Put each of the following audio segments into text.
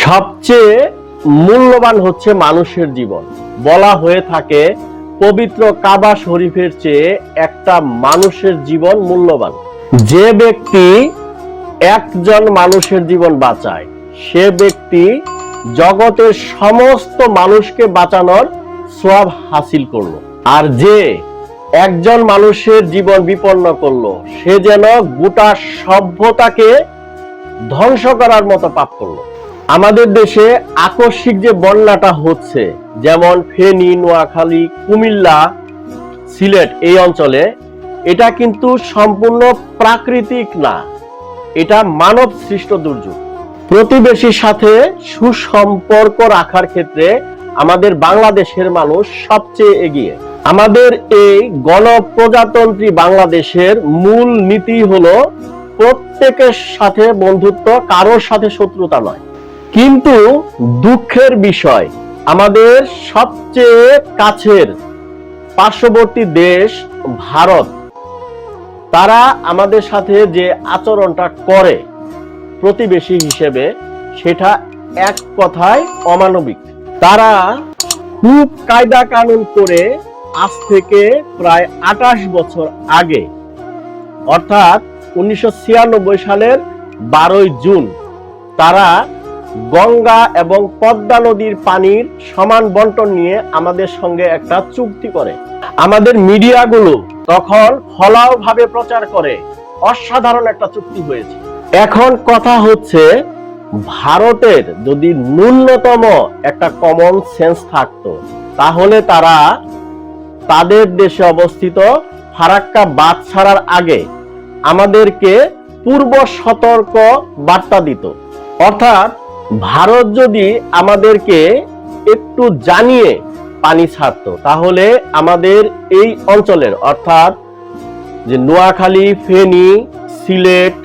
সবচেয়ে মূল্যবান হচ্ছে মানুষের জীবন। বলা হয়ে থাকে পবিত্র কাবা শরীফের চেয়ে একটা মানুষের জীবন মূল্যবান। যে ব্যক্তি একজন মানুষের জীবন বাঁচায় সে ব্যক্তি জগতের সমস্ত মানুষকে বাঁচানোর সওয়াব হাসিল করলো, আর যে একজন মানুষের জীবন বিপন্ন করলো সে যেন গোটা সভ্যতাকে ধ্বংস করার মতো পাপ করলো। আমাদের দেশে আকস্মিক যে বন্যাটা হচ্ছে, যেমন ফেনী, নোয়াখালী, কুমিল্লা, সিলেট এই অঞ্চলে, এটা কিন্তু সম্পূর্ণ প্রাকৃতিক না, এটা মানব সৃষ্ট দুর্যোগ। প্রতিবেশীর সাথে সুসম্পর্ক রাখার ক্ষেত্রে আমাদের বাংলাদেশের মানুষ সবচেয়ে এগিয়ে। আমাদের এই গণপ্রজাতন্ত্রী বাংলাদেশের মূল নীতি হলো প্রত্যেকের সাথে বন্ধুত্ব, কারোর সাথে শত্রুতা নয়। কিন্তু দুঃখের বিষয়, আমাদের সবচেয়ে কাছের পার্শ্ববর্তী দেশ ভারত, তারা আমাদের সাথে যে আচরণটা করে প্রতিবেশী হিসেবে, সেটা এক কথায় অমানবিক। তারা খুব কায়দা কানুন করে আজ থেকে প্রায় 28 বছর আগে, অর্থাৎ 1996 সালের 12 জুন তারা গঙ্গা এবং পদ্মা নদীর পানির সমান বন্টন নিয়ে আমাদের সঙ্গে একটা চুক্তি করে। আমাদের মিডিয়াগুলো তখন ফলাও ভাবে প্রচার করে অসাধারণ একটা চুক্তি হয়েছে। এখন কথা হচ্ছে, ভারতের যদি ন্যূনতম একটা কমন সেন্স থাকতো তাহলে তারা তাদের দেশে অবস্থিত ফারাক্কা বাঁধ ছাড়ার আগে আমাদেরকে পূর্ব সতর্ক বার্তা দিত। অর্থাৎ ভারত যদি আমাদেরকে একটু জানিয়ে পানি ছাড়তো তাহলে আমাদের এই অঞ্চলের, অর্থাৎ যে নোয়াখালী, ফেনী, সিলেট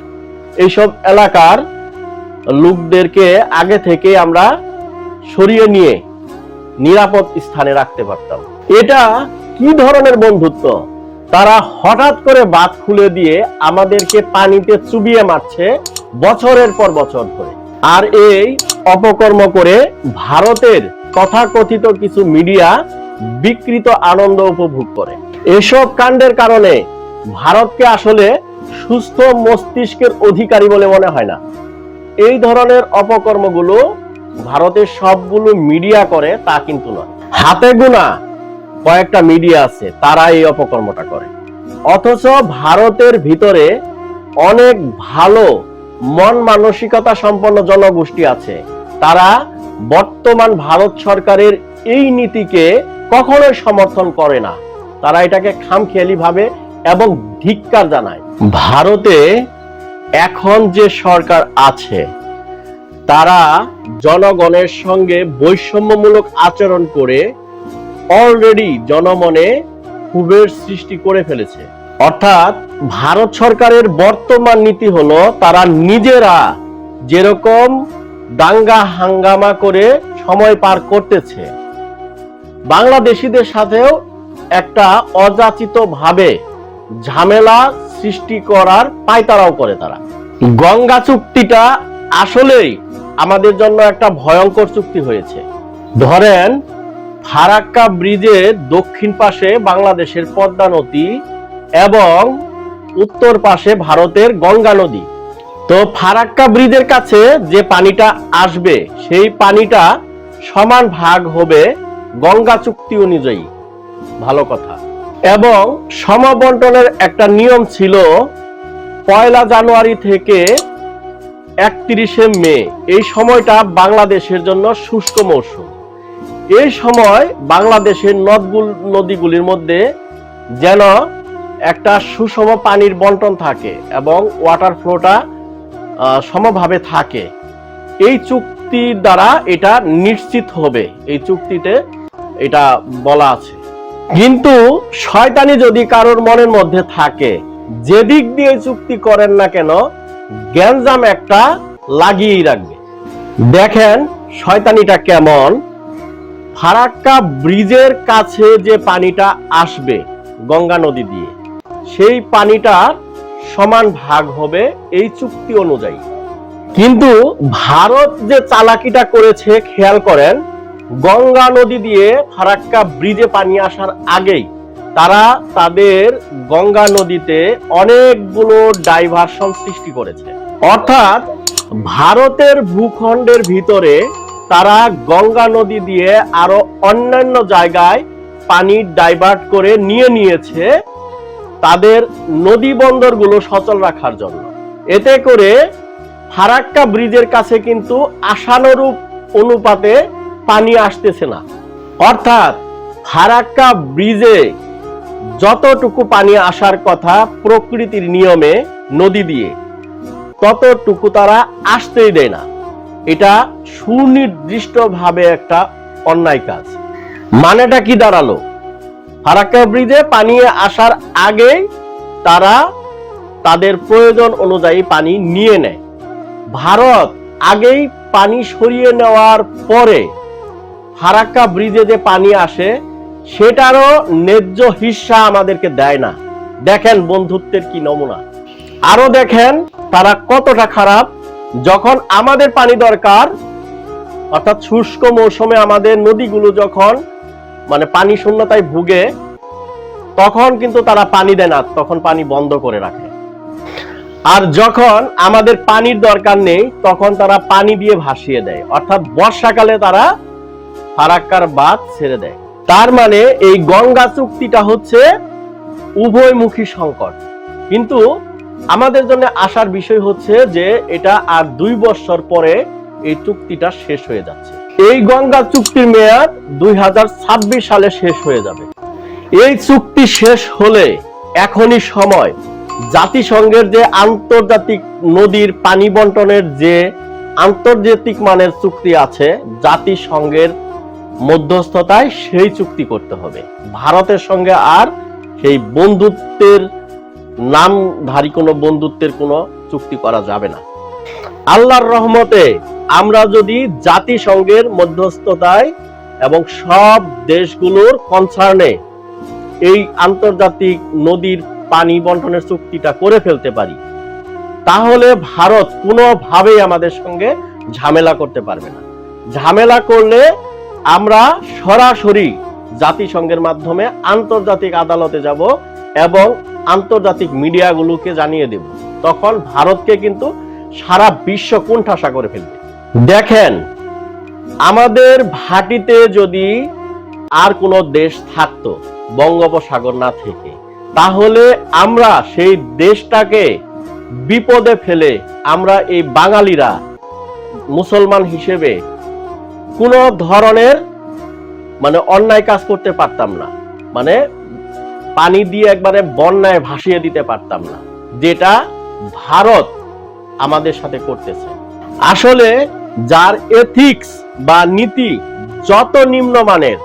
এইসব এলাকার লোকদেরকে আগে থেকে আমরা সরিয়ে নিয়ে নিরাপদ স্থানে রাখতে পারতাম। এটা কি ধরনের বন্ধুত্ব? তারা হঠাৎ করে বাঁধ খুলে দিয়ে আমাদেরকে পানিতে চুবিয়ে মারছে বছরের পর বছর ধরে। আর এই অপকর্ম করে ভারতের তথাকথিত কিছু মিডিয়া বিকৃত আনন্দ উপভোগ করে। এসব কাণ্ডের কারণে ভারতকে আসলে সুস্থ মস্তিষ্কের অধিকারী বলে মনে হয় না। এই ধরনের অপকর্মগুলো ভারতের সবগুলো মিডিয়া করে তা কিন্তু নয়। হাতে গোনা কয়েকটা মিডিয়া আছে তারা এই অপকর্মটা করে। অথচ ভারতের ভিতরে অনেক ভালো মন মানসিকতা সম্পন্ন জনগোষ্ঠী আছে, তারা বর্তমান ভারত সরকারের এই নীতিকে কখনোই সমর্থন করে না। তারা এটাকে খামখেয়ালি ভাবে এবং ধিক্কার জানায়। ভারতে এখন যে সরকার আছে তারা জনগণের সঙ্গে বৈষম্যমূলক আচরণ করে অলরেডি জনমনে ক্ষোভের সৃষ্টি করে ফেলেছে। অর্থাৎ ভারত সরকারের বর্তমান নীতি হলো, তারা নিজেরা যেরকম দাঙ্গা হাঙ্গামা করে সময় পার করতেছে, বাংলাদেশিদের সাথেও একটা অযাচিত ভাবে ঝামেলা সৃষ্টি করার পায়তারাও করে তারা। গঙ্গা চুক্তিটা আসলেই আমাদের জন্য একটা ভয়ঙ্কর চুক্তি হয়েছে। ধরেন, ফারাক্কা ব্রিজের দক্ষিণ পাশে বাংলাদেশের পদ্মা নদী এবং উত্তর পাশে ভারতের গঙ্গা নদী। তো ফারাক্কা ব্রিজের কাছে যে পানিটা আসবে সেই পানিটা সমান ভাগ হবে গঙ্গা চুক্তি অনুযায়ী, ভালো কথা। এবং সমবন্টনের একটা নিয়ম ছিল 1 জানুয়ারি থেকে 31 মে, এই সময়টা বাংলাদেশের জন্য শুষ্ক মৌসুম। এই সময় বাংলাদেশের নদীগুলির মধ্যে যেন একটা সুষম পানির বন্টন থাকে এবং ওয়াটার ফ্লোটা সমভাবে থাকে। এই চুক্তির দ্বারা এটা নিশ্চিত হবে, এই চুক্তিতে এটা বলা আছে। কিন্তু শয়তানি যদি কারোর মনের মধ্যে থাকে, যেদিক দিয়ে চুক্তি করেন না কেন গ্যাঞ্জাম একটা লাগিয়েই রাখবে। দেখেন শয়তানিটা কেমন। ফারাক্কা ব্রিজের কাছে যে পানিটা আসবে গঙ্গা নদী দিয়ে, সেই পানিটার সমান ভাগ হবে এই চুক্তি অনুযায়ী। কিন্তু ভারত যে চালাকিটা করেছে খেয়াল করেন, গঙ্গা নদী দিয়ে ফারাক্কা ব্রিজে পানি আসার আগেই তারা তাদের গঙ্গা নদীতে অনেকগুলো ডাইভারশন সৃষ্টি করেছে। অর্থাৎ ভারতের ভূখণ্ডের ভিতরে তারা গঙ্গা নদী দিয়ে আরো অন্যান্য জায়গায় পানি ডাইভার্ট করে নিয়েছে তাদের নদী বন্দরগুলো সচল রাখার জন্য। এতে করে ফারাক্কা ব্রিজের কাছে কিন্তু আশানুরূপ অনুপাতে পানি আসতেছে না। অর্থাৎ ফারাক্কা ব্রিজে যতটুকু পানি আসার কথা প্রকৃতির নিয়মে নদী দিয়ে, ততটুকু তারা আসতেই দেয় না। এটা সুনির্দিষ্টভাবে একটা অন্যায় কাজ। মানেটা কি দাঁড়ালো? ফারাক্কা ব্রিজে পানি আসার আগে তারা তাদের প্রয়োজন অনুযায়ী পানি নিয়ে নেয়। ভারত আগেই পানি সরিয়ে নেওয়ার পরে ফারাক্কা ব্রিজে যে পানি আসে সেটারও ন্যায্য হিস্সা আমাদেরকে দেয় না। দেখেন বন্ধুত্বের কি নমুনা। আরো দেখেন তারা কতটা খারাপ। যখন আমাদের পানি দরকার, অর্থাৎ শুষ্ক মৌসুমে আমাদের নদীগুলো যখন পানি শূন্যতায় ভুগে, তখন কিন্তু তারা পানি দেয় না, তখন পানি বন্ধ করে রাখে। আর যখন আমাদের পানির দরকার নেই তখন তারা পানি দিয়ে ভাসিয়ে দেয়। অর্থাৎ বর্ষাকালে তারা ফারাক্কার বাঁধ ছেড়ে দেয়। তার মানে এই গঙ্গা চুক্তিটা হচ্ছে উভয়মুখী সংকট। কিন্তু আমাদের জন্য আসার বিষয় হচ্ছে যে এটা আর 2 বছর পরে এই চুক্তিটা শেষ হয়ে যাচ্ছে। এই গঙ্গা চুক্তির মেয়াদ 2026 সালে শেষ হয়ে যাবে। এই চুক্তি শেষ হলে এখনই সময় জাতিসংঘের যে আন্তর্জাতিক নদীর পানি বন্টনের যে আন্তর্জাতিক মানের চুক্তি আছে, জাতিসংঘের মধ্যস্থতায় সেই চুক্তি করতে হবে। ভারতের সঙ্গে আর সেই বন্ধুত্বের নামধারী কোনো বন্ধুত্বের কোনো চুক্তি করা যাবে না। আল্লাহর রহমতে আমরা যদি জাতিসংঘের মধ্যস্থতায় এবং সব দেশগুলোর কনসার্নে এই আন্তর্জাতিক নদীর পানি বন্টনের চুক্তিটা করে ফেলতে পারি, তাহলে ভারত কোনোভাবেই আমাদের সঙ্গে ঝামেলা করতে পারবে না। ঝামেলা করলে আমরা সরাসরি জাতিসংঘের মাধ্যমে আন্তর্জাতিক আদালতে যাব এবং আন্তর্জাতিক মিডিয়াগুলোকে জানিয়ে দেব। তখন ভারতকে কিন্তু সারা বিশ্ব কোণঠাসা করে ফেলবে। দেখেন, আমাদের ভাটিতে যদি আর কোনো দেশ থাকতো বঙ্গোপসাগর না থেকে, তাহলে আমরা সেই দেশটাকে বিপদে ফেলে আমরা এই বাঙালিরা মুসলমান হিসেবে কোনো ধরনের অন্যায় কাজ করতে পারতাম না। পানি দিয়ে একবারে বন্যায় ভাসিয়ে দিতে পারতাম না, যেটা ভারত আমাদের সাথে করতেছে। আসলে যার এথিক্স বা নীতি যত নিম্নমানের,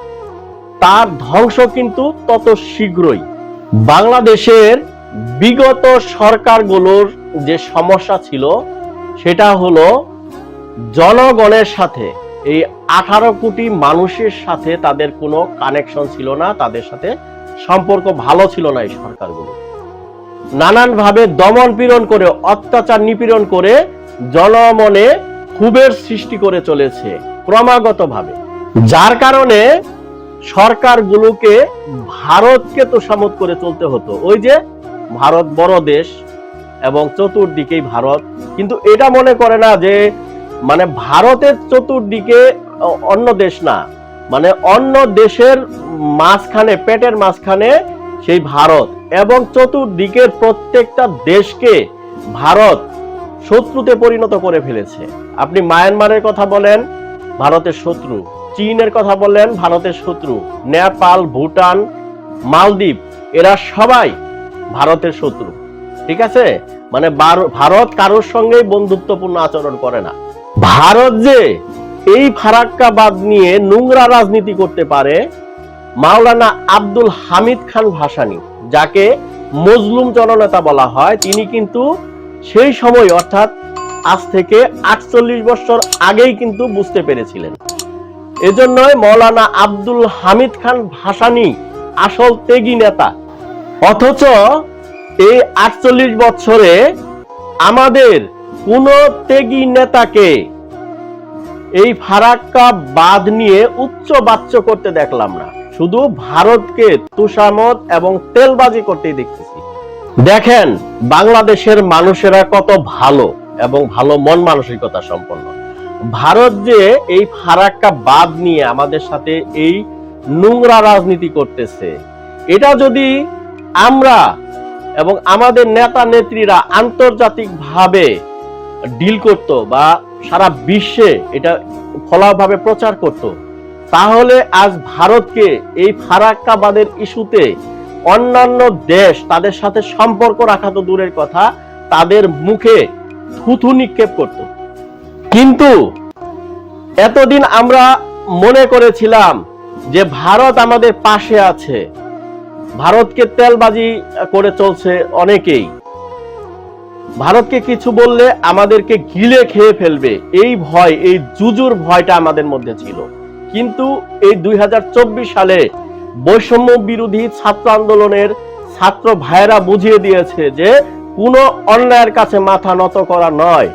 তার ধ্বংস কিন্তু তত শীঘ্রই। বাংলাদেশের বিগত সরকারগুলোর যে সমস্যা ছিল সেটা হলো জনগণের সাথে, এই 18 কোটি মানুষের সাথে তাদের কোনো কানেকশন ছিল না, তাদের সাথে সম্পর্ক ভালো ছিল না। এই সরকারগুলো নানানভাবে দমন পীড়ন করে, অত্যাচার নিপীড়ন করে জনমনে ক্ষোভের সৃষ্টি করে চলেছে ক্রমাগতভাবে। যার কারণে সরকারগুলোকে ভারতকে তোষামোদ করে চলতে হতো। ওই যে ভারত বড় দেশ এবং চতুর্দিকেই ভারত, কিন্তু এটা মনে করে না যে ভারতের চতুর্দিকে অন্য দেশ না, অন্য দেশের মাঝখানে, পেটের মাঝখানে সেই ভারত, এবং চতুর্দিকের প্রত্যেকটা দেশকে ভারত শত্রুতে পরিণত করে ফেলেছে। আপনি মায়ানমারের কথা বলেন, ভারতের শত্রু। চীনের কথা বলেন, ভারতের শত্রু। নেপাল, ভুটান, মালদ্বীপ, এরা সবাই ভারতের শত্রু। ঠিক আছে, ভারত কারোর সঙ্গেই বন্ধুত্বপূর্ণ আচরণ করে না। ভারত যে এই ফারাক্কা বাঁধ নিয়ে নোংরা রাজনীতি করতে পারে, মাওলানা আব্দুল হামিদ খান ভাসানী, যাকে মজলুম জননেতা বলা হয়, তিনি কিন্তু সেই সময় অর্থাৎ আজ থেকে 48 বছর আগেই কিন্তু বুঝতে পেরেছিলেন। এজন্যই মাওলানা আব্দুল হামিদ খান ভাসানী আসল ত্যাগী নেতা। অথচ এই 48 বছরে আমাদের কোন ত্যাগী নেতাকে এই ফারাক্কা বাঁধ নিয়ে উচ্চ বাচ্য করতে দেখলাম না। শুধু ভারতকে তুষামত এবং তেলবাজি করতেই দেখতেছি। দেখেন বাংলাদেশের মানুষেরা কত ভালো এবং ভালো মন মানসিকতা সম্পন্ন। ভারত যে এই ফারাক্কা বাঁধ নিয়ে আমাদের সাথে এই নোংরা রাজনীতি করতেছে, এটা যদি আমরা এবং আমাদের নেতা নেত্রীরা আন্তর্জাতিকভাবে ডিল করত বা সারা বিশ্বে এটা খোলাভাবে প্রচার করত, তাহলে আজ ভারতকে এই ফারাক্কা বাঁধের ইস্যুতে অন্যান্য দেশ তাদের সাথে সম্পর্ক রাখা তো দূরের কথা, তাদের মুখে থুথু নিক্ষেপ করত। কিন্তু এতদিন আমরা মনে করেছিলাম যে ভারত আমাদের পাশে আছে, ভারতকে তেলবাজি করে চলছে অনেকেই, ভারতকে কিছু বললে আমাদেরকে গিলে খেয়ে ফেলবে, এই ভয়, এই জুজুর ভয়টা আমাদের মধ্যে ছিল। কিন্তু এই 2024 সালে বৈষম্য বিরোধী ছাত্র আন্দোলনের ছাত্র ভাইয়েরা বুঝিয়ে দিয়েছে যে কোনো অন্যায়ের কাছে মাথা নত করা নয়,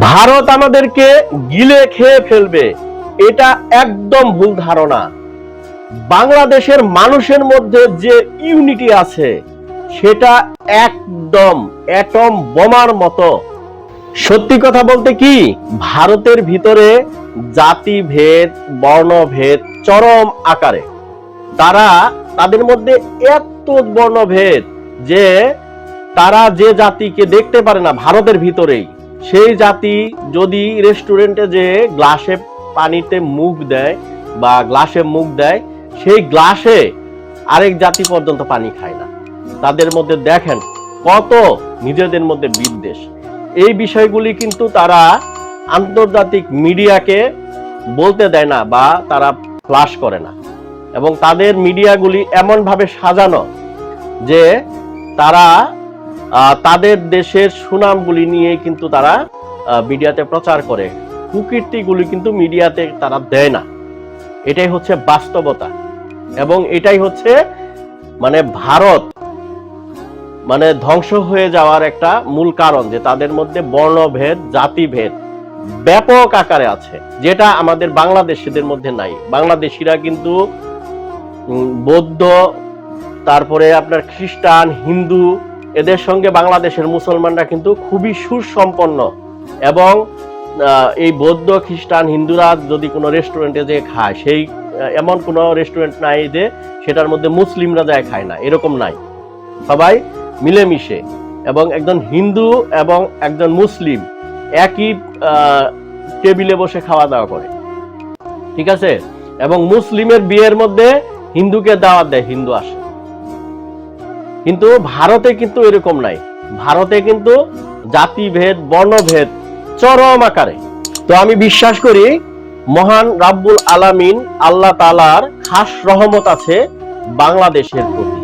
ভারত আমাদেরকে গিলে খেয়ে ফেলবে, এটা একদম ভুল ধারণা। বাংলাদেশের মানুষের মধ্যে যে ইউনিটি আছে সেটা একদম অ্যাটম বোমার মতো। সত্যি কথা বলতে কি, ভারতের ভিতরে জাতিভেদ, বর্ণভেদ চরম আকারে। তাদের মধ্যে এত বর্ণভেদ যে তারা যে জাতিকে দেখতে পারে না ভারতের ভিতরেই, সেই জাতি যদি রেস্টুরেন্টে যে গ্লাসে পানিতে মুখ দেয় বা গ্লাসে মুখ দেয়, সেই গ্লাসে আরেক জাতি পর্যন্ত পানি খায় না। তাদের মধ্যে দেখেন কত নিজেদের মধ্যে বিদ্বেষ। এই বিষয়গুলি কিন্তু তারা আন্তর্জাতিক মিডিয়াকে বলতে দেয় না বা তারা ফ্লাশ করে না, এবং তাদের মিডিয়াগুলি এমন ভাবে সাজানো যে তারা তাদের দেশের সুনামগুলি নিয়ে কিন্তু তারা মিডিয়াতে প্রচার করে, কুকীর্তিগুলি কিন্তু মিডিয়াতে তারা দেয় না। এটাই হচ্ছে বাস্তবতা, এবং এটাই হচ্ছে মানে ভারত মানে ধ্বংস হয়ে যাওয়ার একটা মূল কারণ, যে তাদের মধ্যে বর্ণভেদ, জাতিভেদ ব্যাপক আকারে আছে, যেটা আমাদের বাংলাদেশিদের মধ্যে নাই। বাংলাদেশিরা কিন্তু বৌদ্ধ, তারপরে আপনার খ্রিস্টান, হিন্দু, এদের সঙ্গে বাংলাদেশের মুসলমানরা কিন্তু খুবই সুসম্পন্ন, এবং এই বৌদ্ধ, খ্রিস্টান, হিন্দুরা যদি কোনো রেস্টুরেন্টে যে খায়, সেই এমন কোনো রেস্টুরেন্ট নাই যে সেটার মধ্যে মুসলিমরা যায় খায় না, এরকম নাই। সবাই মিলেমিশে, এবং একজন হিন্দু এবং একজন মুসলিম একই টেবিলে বসে খাওয়া দাওয়া করে, ঠিক আছে? এবং মুসলিমের বিয়ের মধ্যে হিন্দুকে দাওয়াত দেয়, হিন্দু আসে। কিন্তু ভারতে কিন্তু এরকম নাই, ভারতে কিন্তু জাতিভেদ, বর্ণভেদ চরম আকারে। তো আমি বিশ্বাস করি মহান রাব্বুল আলামিন আল্লাহ তাআলার খাস রহমত আছে বাংলাদেশের প্রতি।